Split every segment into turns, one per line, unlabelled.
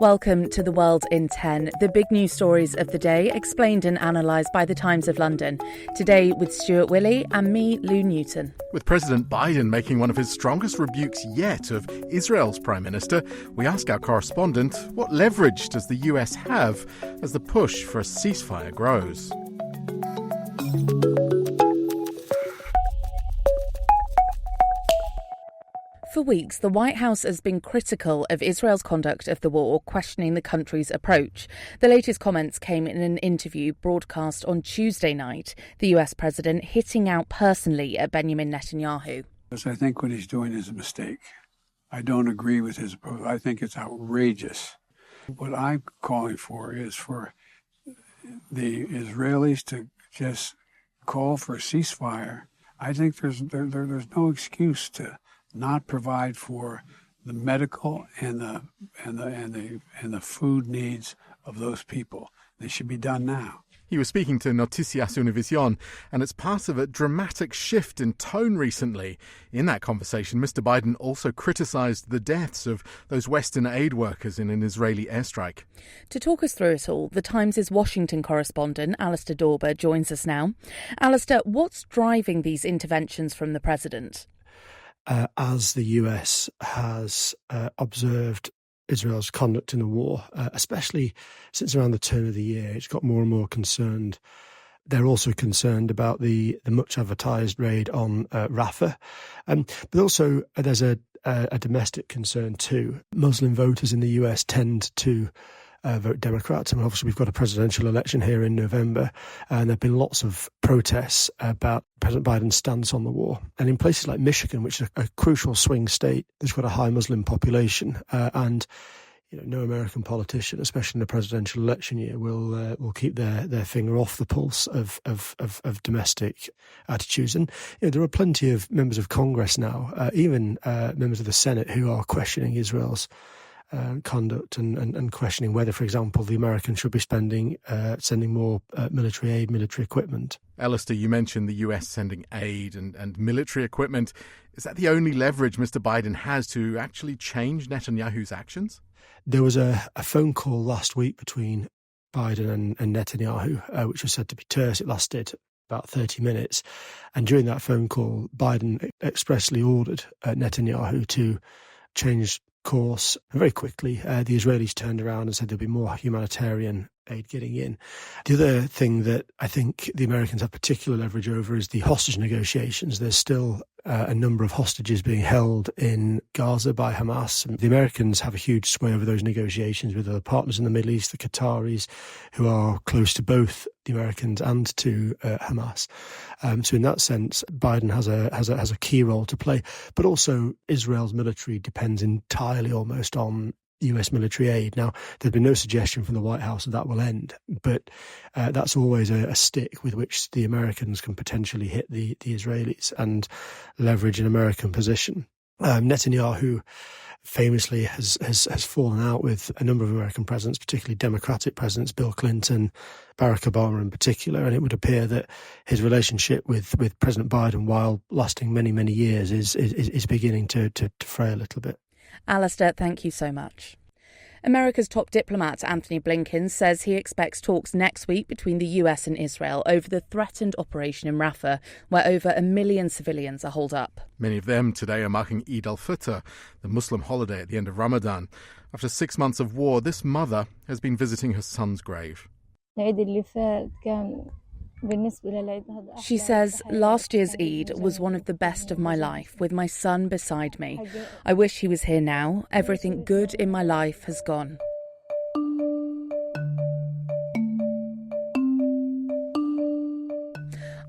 Welcome to The World in 10, the big news stories of the day explained and analysed by The Times of London. Today with Stuart Willey and me, Lou Newton.
With President Biden making one of his strongest rebukes yet of Israel's Prime Minister, we ask our correspondent, what leverage does the US have as the push for a ceasefire grows?
For weeks, the White House has been critical of Israel's conduct of the war, questioning the country's approach. The latest comments came in an interview broadcast on Tuesday night, the US president hitting out personally at Benjamin Netanyahu.
I think what he's doing is a mistake. I don't agree with his approach. I think it's outrageous. What I'm calling for is for the Israelis to just call for a ceasefire. I think there's no excuse to not provide for the medical and the food needs of those people. They should be done now.
He was speaking to Noticias Univision, and it's part of a dramatic shift in tone recently. In that conversation, Mr. Biden also criticised the deaths of those Western aid workers in an Israeli airstrike. To
talk us through it all, The Times' Washington correspondent, Alistair Dawber, joins us now. Alistair, what's driving these interventions from the president?
As the US has observed Israel's conduct in the war, especially since around the turn of the year, it's got more and more concerned. They're also concerned about the much advertised raid on Rafah. But also there's a domestic concern too. Muslim voters in the US tend to vote Democrats. I mean, obviously, we've got a presidential election here in November, and there have been lots of protests about President Biden's stance on the war. And in places like Michigan, which is a crucial swing state, there's got a high Muslim population, and no American politician, especially in a presidential election year, will keep their finger off the pulse of domestic attitudes. And there are plenty of members of Congress now, even members of the Senate, who are questioning Israel's conduct and questioning whether, for example, the Americans should be sending more military aid, military equipment.
Alistair, you mentioned the US sending aid and military equipment. Is that the only leverage Mr. Biden has to actually change Netanyahu's actions?
There was a phone call last week between Biden and Netanyahu, which was said to be terse. It lasted about 30 minutes. And during that phone call, Biden expressly ordered Netanyahu to change course. And very quickly, the Israelis turned around and said there'll be more humanitarian aid getting in. The other thing that I think the Americans have particular leverage over is the hostage negotiations. There's still a number of hostages being held in Gaza by Hamas. And the Americans have a huge sway over those negotiations with other partners in the Middle East, the Qataris, who are close to both the Americans and to Hamas. So in that sense, Biden has a key role to play. But also Israel's military depends entirely almost on US military aid. Now, there's been no suggestion from the White House that will end, but that's always a stick with which the Americans can potentially hit the Israelis and leverage an American position. Netanyahu famously has fallen out with a number of American presidents, particularly Democratic presidents, Bill Clinton, Barack Obama in particular, and it would appear that his relationship with President Biden, while lasting many, many years, is beginning to fray a little bit.
Alistair, thank you so much. America's top diplomat, Anthony Blinken, says he expects talks next week between the US and Israel over the threatened operation in Rafah, where over 1 million civilians are holed up.
Many of them today are marking Eid al-Fitr, the Muslim holiday at the end of Ramadan. After 6 months of war, this mother has been visiting her son's grave.
She says, last year's Eid was one of the best of my life, with my son beside me. I wish he was here now. Everything good in my life has gone.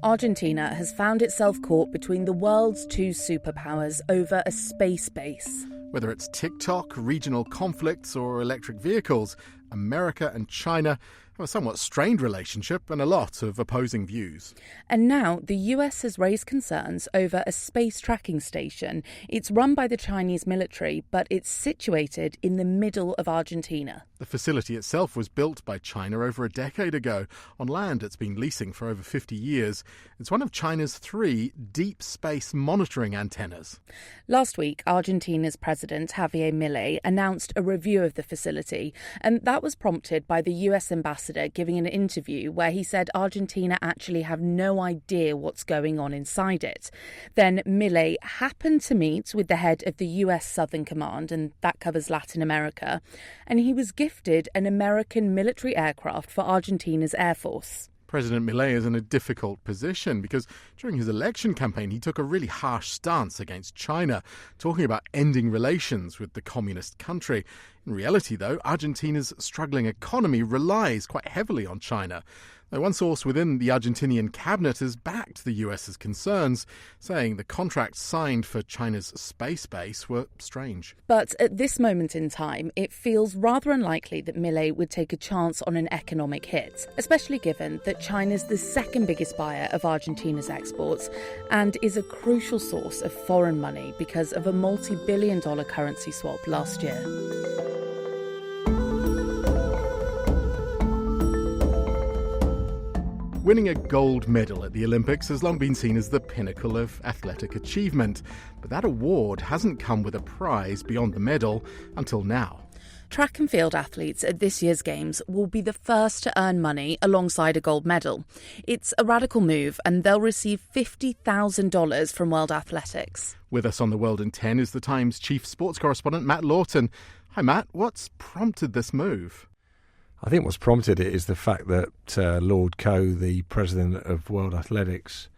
Argentina has found itself caught between the world's two superpowers over a space base.
Whether it's TikTok, regional conflicts or electric vehicles, America and China have a somewhat strained relationship and a lot of opposing views.
And now the US has raised concerns over a space tracking station. It's run by the Chinese military, but it's situated in the middle of Argentina.
The facility itself was built by China over a decade ago on land it's been leasing for over 50 years. It's one of China's 3 deep space monitoring antennas.
Last week, Argentina's President Javier Milei announced a review of the facility, and that was prompted by the US ambassador giving an interview where he said Argentina actually have no idea what's going on inside it. Then Milei happened to meet with the head of the US Southern Command, and that covers Latin America, and he was gifted an American military aircraft for Argentina's Air Force.
President Milei is in a difficult position because during his election campaign he took a really harsh stance against China, talking about ending relations with the communist country. In reality, though, Argentina's struggling economy relies quite heavily on China. Now, one source within the Argentinian cabinet has backed the US's concerns, saying the contracts signed for China's space base were strange.
But at this moment in time, it feels rather unlikely that Milei would take a chance on an economic hit, especially given that China's the second biggest buyer of Argentina's exports and is a crucial source of foreign money because of a multi-billion-dollar currency swap last year.
Winning a gold medal at the Olympics has long been seen as the pinnacle of athletic achievement, but that award hasn't come with a prize beyond the medal until now.
Track and field athletes at this year's Games will be the first to earn money alongside a gold medal. It's a radical move, and they'll receive $50,000 from World Athletics.
With us on The World in 10 is the Times chief sports correspondent Matt Lawton. Hi Matt, what's prompted this move?
I think what's prompted it is the fact that Lord Coe, the president of World Athletics,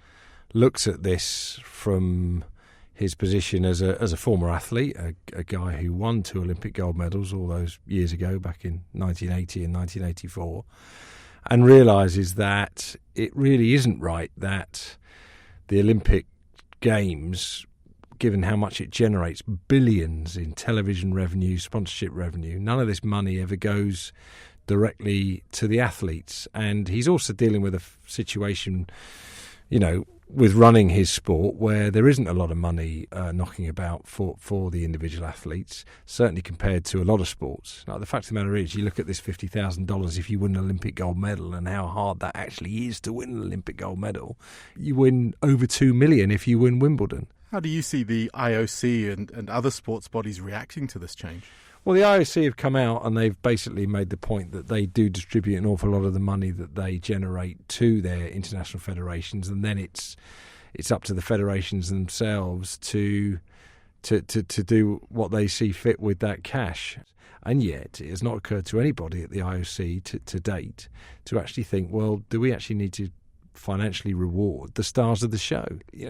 looks at this from his position as a former athlete, a guy who won 2 Olympic gold medals all those years ago, back in 1980 and 1984, and realises that it really isn't right that the Olympic Games, given how much it generates, billions in television revenue, sponsorship revenue, none of this money ever goes directly to the athletes. And he's also dealing with a situation, with running his sport where there isn't a lot of money knocking about for the individual athletes, certainly compared to a lot of sports. Now, the fact of the matter is, you look at this $50,000 if you win an Olympic gold medal and how hard that actually is to win an Olympic gold medal. You win over $2 million if you win Wimbledon.
How do you see the IOC and other sports bodies reacting to this change?
Well, the IOC have come out and they've basically made the point that they do distribute an awful lot of the money that they generate to their international federations, and then it's up to the federations themselves to do what they see fit with that cash. And yet it has not occurred to anybody at the IOC to date to actually think, well, do we actually need to financially reward the stars of the show?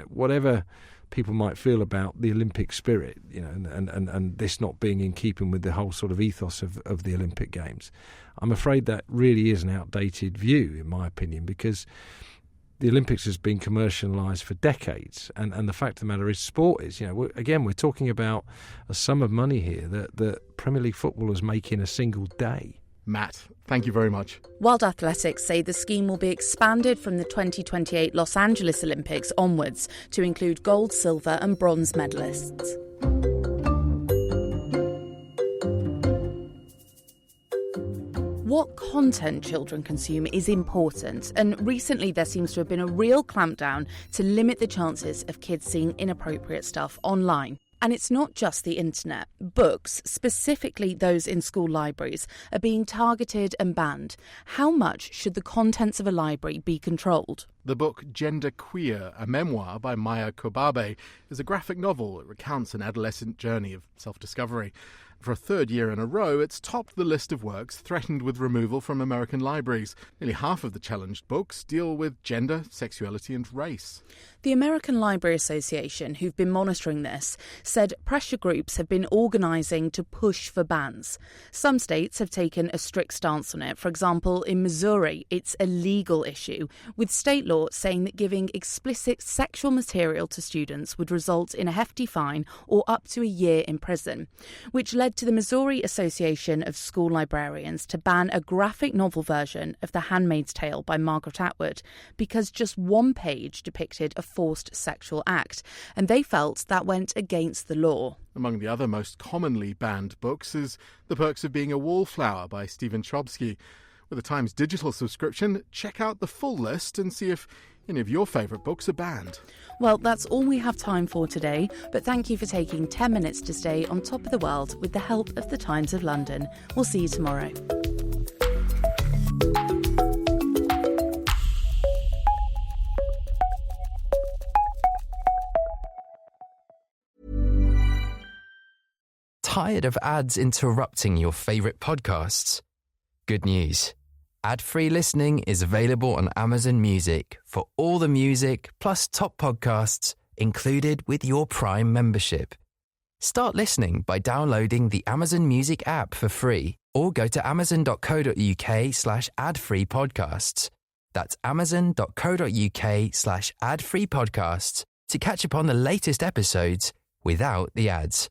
Whatever people might feel about the Olympic spirit, and this not being in keeping with the whole sort of ethos of the Olympic Games. I'm afraid that really is an outdated view, in my opinion, because the Olympics has been commercialised for decades, and the fact of the matter is, sport is, we're talking about a sum of money here that Premier League footballers make in a single day.
Matt, thank you very much.
World Athletics say the scheme will be expanded from the 2028 Los Angeles Olympics onwards to include gold, silver and bronze medalists. What content children consume is important, and recently there seems to have been a real clampdown to limit the chances of kids seeing inappropriate stuff online. And it's not just the internet. Books, specifically those in school libraries, are being targeted and banned. How much should the contents of a library be controlled?
The book Gender Queer, a memoir by Maya Kobabe, is a graphic novel that recounts an adolescent journey of self-discovery. For a 3rd year in a row, it's topped the list of works threatened with removal from American libraries. Nearly half of the challenged books deal with gender, sexuality and race. The
American Library Association, who've been monitoring this, said pressure groups have been organising to push for bans. Some states have taken a strict stance on it. For example, in Missouri, it's a legal issue, with state law law saying that giving explicit sexual material to students would result in a hefty fine or up to a year in prison, which led to the Missouri Association of School Librarians to ban a graphic novel version of The Handmaid's Tale by Margaret Atwood because just one page depicted a forced sexual act, and they felt that went against the law.
Among the other most commonly banned books is The Perks of Being a Wallflower by Stephen Chbosky. With a Times digital subscription, check out the full list and see if any of your favourite books are banned.
Well, that's all we have time for today, but thank you for taking 10 minutes to stay on top of the world with the help of the Times of London. We'll see you tomorrow.
Tired of ads interrupting your favourite podcasts? Good news. Ad-free listening is available on Amazon Music for all the music plus top podcasts included with your Prime membership. Start listening by downloading the Amazon Music app for free or go to amazon.co.uk/ad-free podcasts. That's amazon.co.uk/ad-free podcasts to catch up on the latest episodes without the ads.